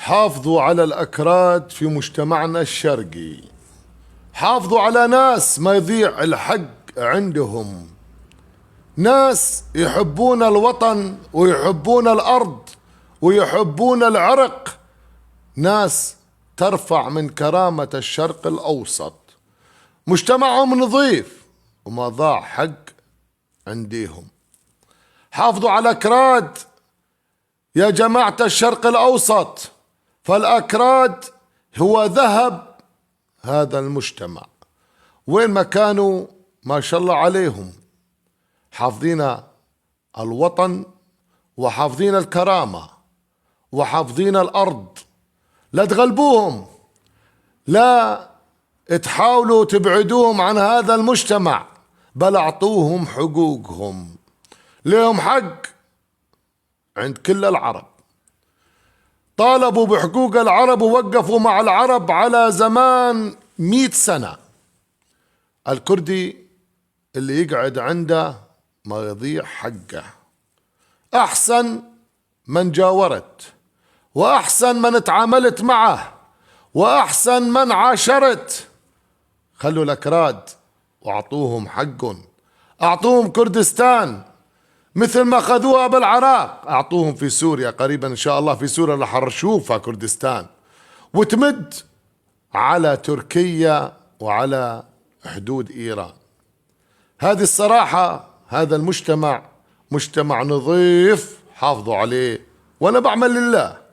حافظوا على الأكراد في مجتمعنا الشرقي، حافظوا على ناس ما يضيع الحق عندهم، ناس يحبون الوطن ويحبون الأرض ويحبون العرق، ناس ترفع من كرامة الشرق الأوسط، مجتمعهم نظيف وما ضاع حق عنديهم. حافظوا على أكراد يا جماعة الشرق الأوسط، فالأكراد هو ذهب هذا المجتمع، وين ما كانوا ما شاء الله عليهم حافظين الوطن وحافظين الكرامة وحافظين الأرض. لا تغلبوهم، لا تحاولوا تبعدوهم عن هذا المجتمع، بل أعطوهم حقوقهم، لهم حق عند كل العرب. طالبوا بحقوق العرب ووقفوا مع العرب على زمان 100 سنة. الكردي اللي يقعد عنده ما يضيع حقه، أحسن من جاورت، وأحسن من تعاملت معه، وأحسن من عاشرت. خلوا الأكراد وأعطوهم حقهم، أعطوهم كردستان مثل ما أخذوها بالعراق، أعطوهم في سوريا، قريبا إن شاء الله في سوريا رح نشوفها كردستان، وتمد على تركيا وعلى حدود إيران. هذه الصراحة هذا المجتمع مجتمع نظيف، حافظوا عليه، وأنا بعمل لله.